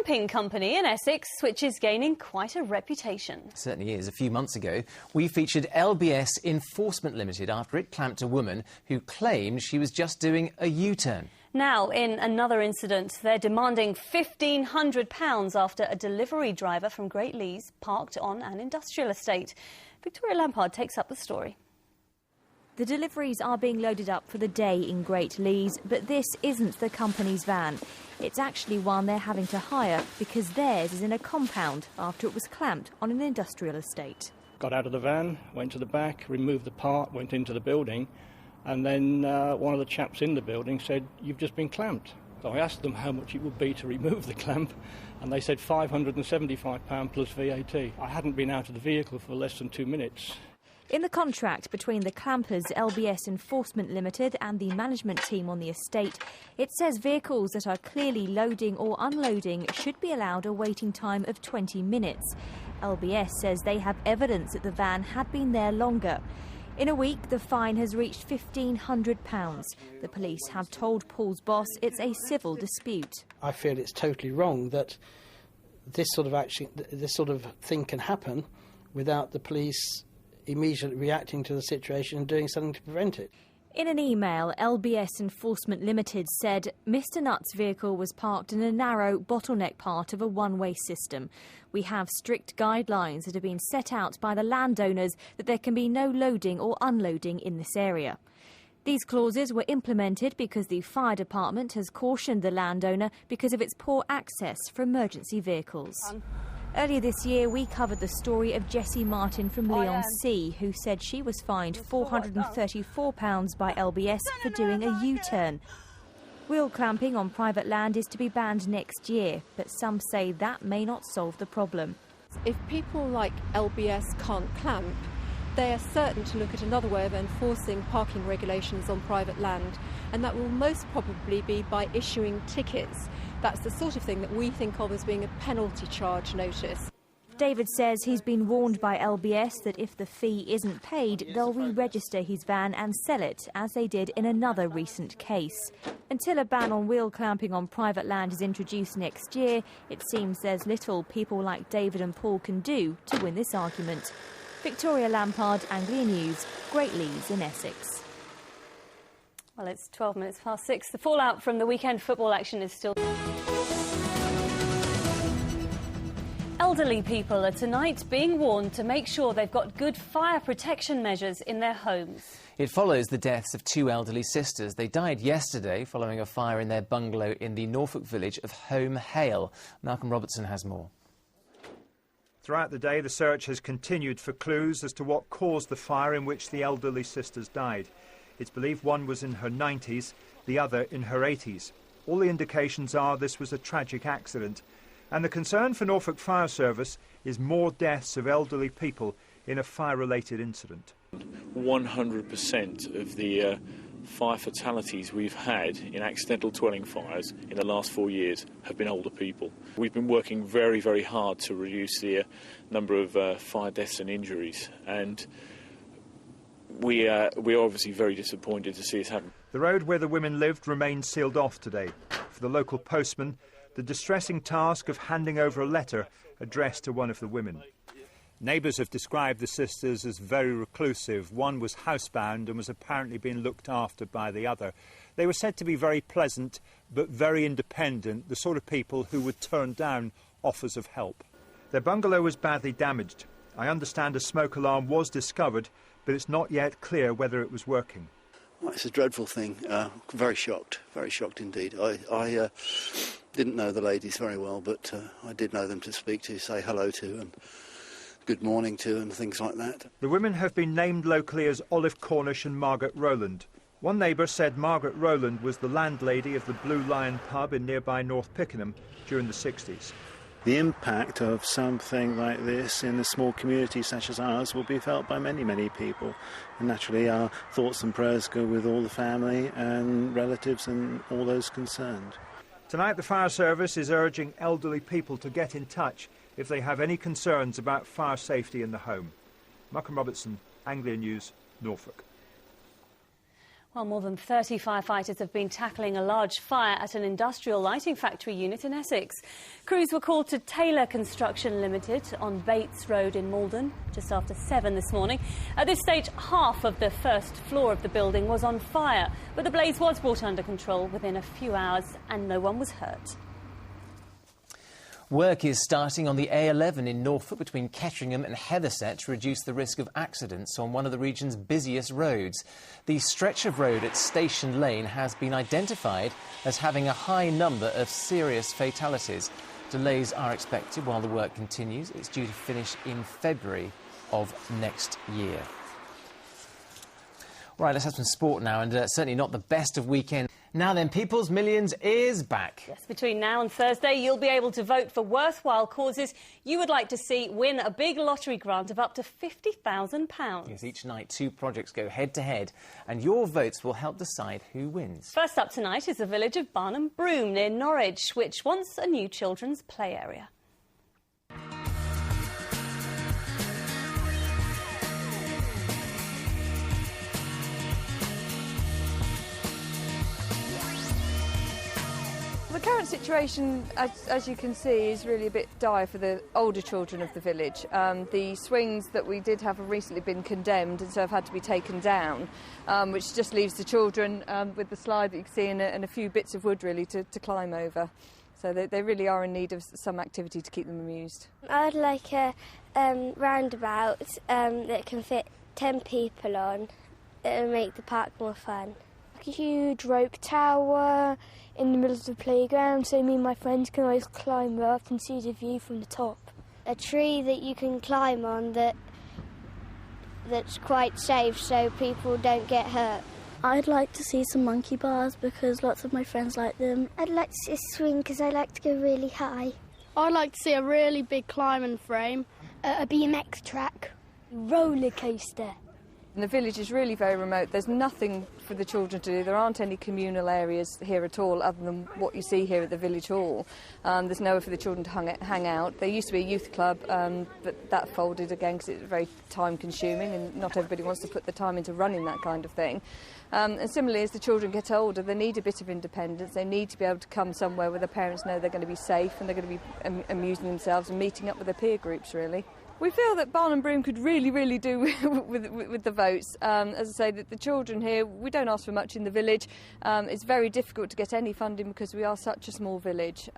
clamping company in Essex, which is gaining quite a reputation. It certainly is. A few months ago, we featured LBS Enforcement Limited after it clamped a woman who claimed she was just doing a U-turn. Now, in another incident, they're demanding £1,500 after a delivery driver from Great Leys parked on an industrial estate. Victoria Lampard takes up the story. The deliveries are being loaded up for the day in Great Leys, but this isn't the company's van. It's actually one they're having to hire because theirs is in a compound after it was clamped on an industrial estate. Got out of the van, went to the back, removed the part, went into the building, and then one of the chaps in the building said, "You've just been clamped." So I asked them how much it would be to remove the clamp, and they said £575 plus VAT. I hadn't been out of the vehicle for less than 2 minutes. In the contract between the clampers LBS Enforcement Limited and the management team on the estate, it says vehicles that are clearly loading or unloading should be allowed a waiting time of 20 minutes. LBS says they have evidence that the van had been there longer. In a week, the fine has reached £1,500. The police have told Paul's boss it's a civil dispute. I feel it's totally wrong that this sort of thing can happen without the police immediately reacting to the situation and doing something to prevent it. In an email, LBS Enforcement Limited said Mr Nutt's vehicle was parked in a narrow bottleneck part of a one-way system. We have strict guidelines that have been set out by the landowners that there can be no loading or unloading in this area. These clauses were implemented because the fire department has cautioned the landowner because of its poor access for emergency vehicles. Earlier this year, we covered the story of Jessie Martin from Leigh-on-Sea, who said she was fined £434 by LBS for doing a U-turn. Wheel clamping on private land is to be banned next year, but some say that may not solve the problem. If people like LBS can't clamp, they are certain to look at another way of enforcing parking regulations on private land, and that will most probably be by issuing tickets. That's the sort of thing that we think of as being a penalty charge notice. David says he's been warned by LBS that if the fee isn't paid, they'll re-register his van and sell it, as they did in another recent case. Until a ban on wheel clamping on private land is introduced next year, it seems there's little people like David and Paul can do to win this argument. Victoria Lampard, Anglian News, Great Leys in Essex. Well, it's 12 minutes past 6. The fallout from the weekend football action is still... Elderly people are tonight being warned to make sure they've got good fire protection measures in their homes. It follows the deaths of two elderly sisters. They died yesterday following a fire in their bungalow in the Norfolk village of Holme, Hale. Malcolm Robertson has more. Throughout the day, the search has continued for clues as to what caused the fire in which the elderly sisters died. It's believed one was in her 90s, the other in her 80s. All the indications are this was a tragic accident. And the concern for Norfolk Fire Service is more deaths of elderly people in a fire-related incident. 100% of the fire fatalities we've had in accidental dwelling fires in the last 4 years have been older people. We've been working very, very hard to reduce the number of fire deaths and injuries, and we're obviously very disappointed to see this happen. The road where the women lived remains sealed off today. For the local postman, the distressing task of handing over a letter addressed to one of the women. Neighbours have described the sisters as very reclusive. One was housebound and was apparently being looked after by the other. They were said to be very pleasant but very independent, the sort of people who would turn down offers of help. Their bungalow was badly damaged. I understand a smoke alarm was discovered, but it's not yet clear whether it was working. Well, it's a dreadful thing. Very shocked indeed. I didn't know the ladies very well, but I did know them to speak to, say hello to, and good morning to, and things like that. The women have been named locally as Olive Cornish and Margaret Rowland. One neighbour said Margaret Rowland was the landlady of the Blue Lion pub in nearby North Pickenham during the 60s. The impact of something like this in a small community such as ours will be felt by many, many people. And naturally our thoughts and prayers go with all the family and relatives and all those concerned. Tonight the fire service is urging elderly people to get in touch if they have any concerns about fire safety in the home. Malcolm Robertson, Anglian News, Norfolk. Well, more than 30 firefighters have been tackling a large fire at an industrial lighting factory unit in Essex. Crews were called to Taylor Construction Limited on Bates Road in Maldon just after 7 this morning. At this stage, half of the first floor of the building was on fire, but the blaze was brought under control within a few hours and no one was hurt. Work is starting on the A11 in Norfolk between Ketteringham and Heatherset to reduce the risk of accidents on one of the region's busiest roads. The stretch of road at Station Lane has been identified as having a high number of serious fatalities. Delays are expected while the work continues. It's due to finish in February of next year. Right, let's have some sport now, and certainly not the best of weekends. Now then, People's Millions is back. Yes, between now and Thursday, you'll be able to vote for worthwhile causes you would like to see win a big lottery grant of up to £50,000. Yes, each night 2 projects go head-to-head, and your votes will help decide who wins. First up tonight is the village of Barnham, Broom, near Norwich, which wants a new children's play area. The current situation, as you can see, is really a bit dire for the older children of the village. The swings that we did have recently been condemned and so have had to be taken down, which just leaves the children with the slide that you can see and a few bits of wood really to climb over. So they really are in need of some activity to keep them amused. I would like a roundabout that can fit 10 people on. It will make the park more fun. A huge rope tower in the middle of the playground so me and my friends can always climb up and see the view from the top. A tree that you can climb on that's quite safe so people don't get hurt. I'd like to see some monkey bars because lots of my friends like them. I'd like to see a swing because I like to go really high. I'd like to see a really big climbing frame, a BMX track, roller coaster. And the village is really very remote. There's nothing for the children to do. There aren't any communal areas here at all other than what you see here at the village hall. There's nowhere for the children to hang out. There used to be a youth club, but that folded again because it's very time-consuming and not everybody wants to put the time into running that kind of thing. And similarly, as the children get older, they need a bit of independence. They need to be able to come somewhere where their parents know they're going to be safe and they're going to be amusing themselves and meeting up with their peer groups, really. We feel that Barnham Broom could really do with the votes. As I say, the children here, we don't ask for much in the village. It's very difficult to get any funding because we are such a small village.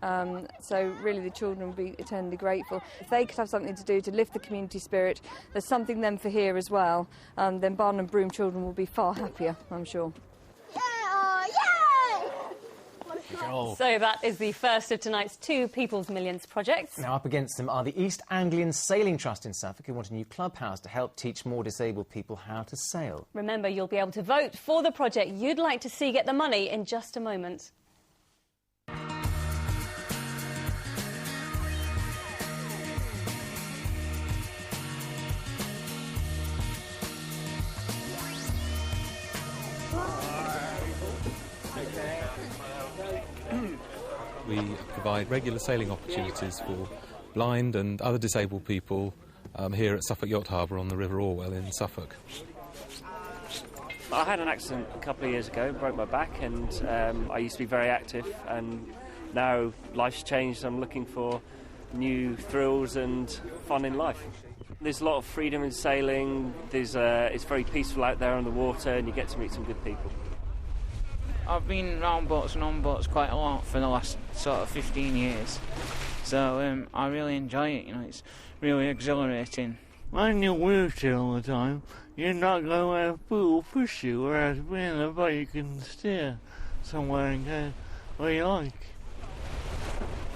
So really the children will be eternally grateful. If they could have something to do to lift the community spirit, there's something then for here as well, then Barnham Broom children will be far happier, I'm sure. So that is the first of tonight's 2 People's Millions projects. Now up against them are the East Anglian Sailing Trust in Suffolk, who want a new clubhouse to help teach more disabled people how to sail. Remember, you'll be able to vote for the project you'd like to see get the money in just a moment. We provide regular sailing opportunities for blind and other disabled people here at Suffolk Yacht Harbour on the River Orwell in Suffolk. I had an accident a couple of years ago, broke my back, and I used to be very active, and now life's changed. I'm looking for new thrills and fun in life. There's a lot of freedom in sailing. It's very peaceful out there on the water and you get to meet some good people. I've been round boats and on boats quite a lot for the last sort of 15 years. So I really enjoy it, you know, it's really exhilarating. When in your wheelchair all the time, you're not going to where a boat will push you, whereas being in a boat you can steer somewhere and go where you like.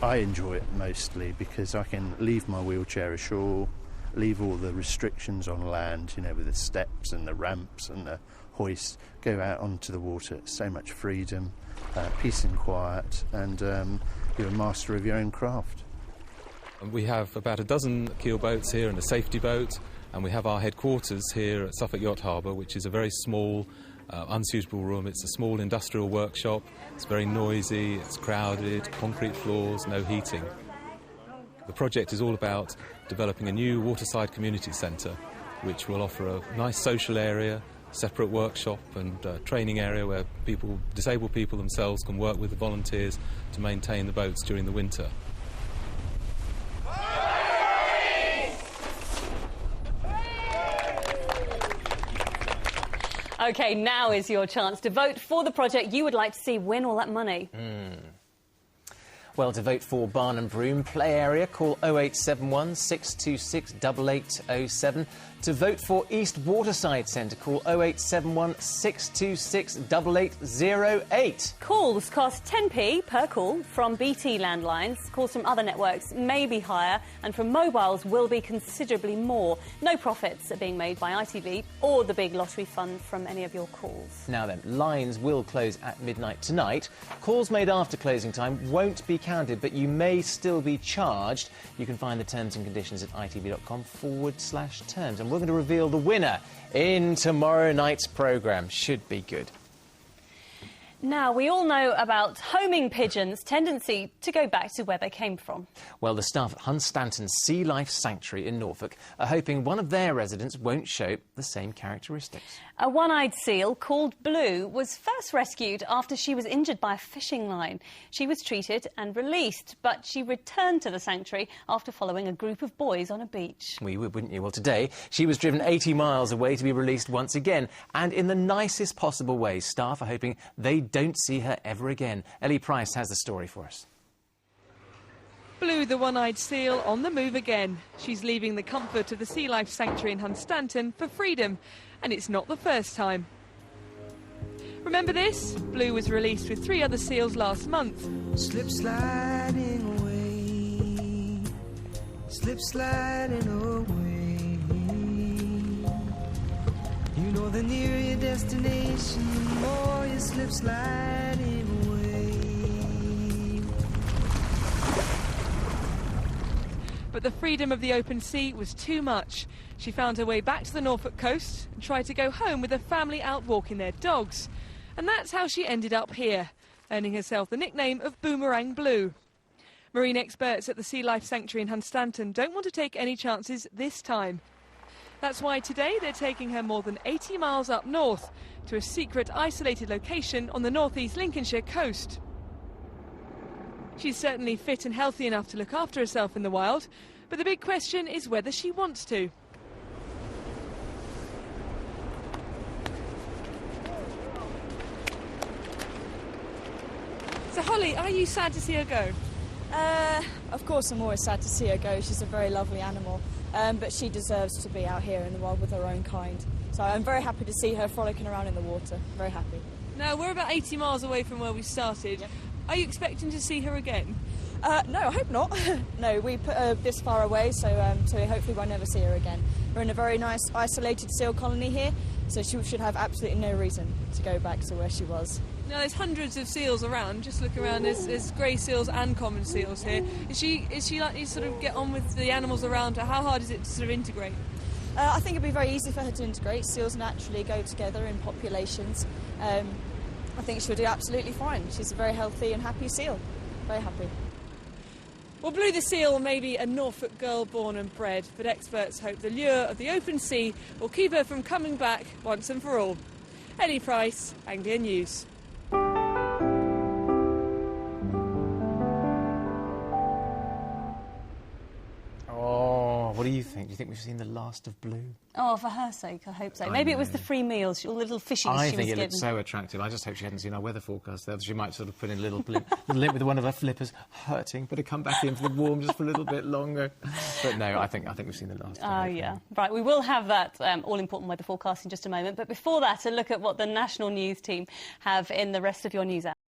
I enjoy it mostly because I can leave my wheelchair ashore, leave all the restrictions on land, you know, with the steps and the ramps and the hoist, go out onto the water. So much freedom, peace and quiet, and you're a master of your own craft. We have about a dozen keel boats here and a safety boat, and we have our headquarters here at Suffolk Yacht Harbour, which is a very small, unsuitable room. It's a small industrial workshop. It's very noisy, it's crowded, concrete floors, no heating. The project is all about developing a new Waterside community centre, which will offer a nice social area, separate workshop and training area where disabled people themselves can work with the volunteers to maintain the boats during the winter. OK, now is your chance to vote for the project you would like to see win all that money. Well, to vote for Barnham Broom Play Area, call 0871 626 8807. To vote for East Waterside Centre, call 0871 626 8808. Calls cost 10p per call from BT landlines. Calls from other networks may be higher, and from mobiles will be considerably more. No profits are being made by ITV or the big lottery fund from any of your calls. Now then, lines will close at midnight tonight. Calls made after closing time won't be counted, but you may still be charged. You can find the terms and conditions at itv.com/terms. And we're going to reveal the winner in tomorrow night's programme. Should be good. Now, we all know about homing pigeons' tendency to go back to where they came from. Well, the staff at Hunstanton Sea Life Sanctuary in Norfolk are hoping one of their residents won't show the same characteristics. A one-eyed seal called Blue was first rescued after she was injured by a fishing line. She was treated and released, but she returned to the sanctuary after following a group of boys on a beach. Well, you would, wouldn't you? Well, today she was driven 80 miles away to be released once again, and in the nicest possible way. Staff are hoping they don't see her ever again. Ellie Price has the story for us. Blue, the one-eyed seal, on the move again. She's leaving the comfort of the Sea Life Sanctuary in Hunstanton for freedom, and it's not the first time. Remember this? Blue was released with 3 other seals last month. Slip sliding away, slip sliding away. You know the nearer your destination, the more you slip sliding away. But the freedom of the open sea was too much. She found her way back to the Norfolk coast and tried to go home with her family out walking their dogs. And that's how she ended up here, earning herself the nickname of Boomerang Blue. Marine experts at the Sea Life Sanctuary in Hunstanton don't want to take any chances this time. That's why today they're taking her more than 80 miles up north to a secret isolated location on the northeast Lincolnshire coast. She's certainly fit and healthy enough to look after herself in the wild, but the big question is whether she wants to. So Holly, are you sad to see her go? Of course I'm always sad to see her go. She's a very lovely animal, but she deserves to be out here in the wild with her own kind. So I'm very happy to see her frolicking around in the water. Very happy. Now, we're about 80 miles away from where we started. Yep. Are you expecting to see her again? No, I hope not. No, we put her this far away, so hopefully we'll never see her again. We're in a very nice isolated seal colony here, so she should have absolutely no reason to go back to where she was. Now, there's hundreds of seals around. Just look around, there's grey seals and common seals here. Is she likely to sort of get on with the animals around her? How hard is it to sort of integrate? I think it'd be very easy for her to integrate. Seals naturally go together in populations. I think she'll do absolutely fine. She's a very healthy and happy seal. Very happy. Well, Blue the seal may be a Norfolk girl born and bred, but experts hope the lure of the open sea will keep her from coming back once and for all. Ellie Price, Anglian News. What do you think? Do you think we've seen the last of Blue? Oh, for her sake, I hope so. Maybe it was the free meals, all the little fishies she was given. I think it looked so attractive. I just hope she hadn't seen our weather forecast there. She might sort of put in a little blimp with one of her flippers hurting, but to come back in for the warm just for a little bit longer. But no, I think we've seen the last of her. Oh, yeah. Right, we will have that all-important weather forecast in just a moment. But before that, a look at what the national news team have in the rest of your news app.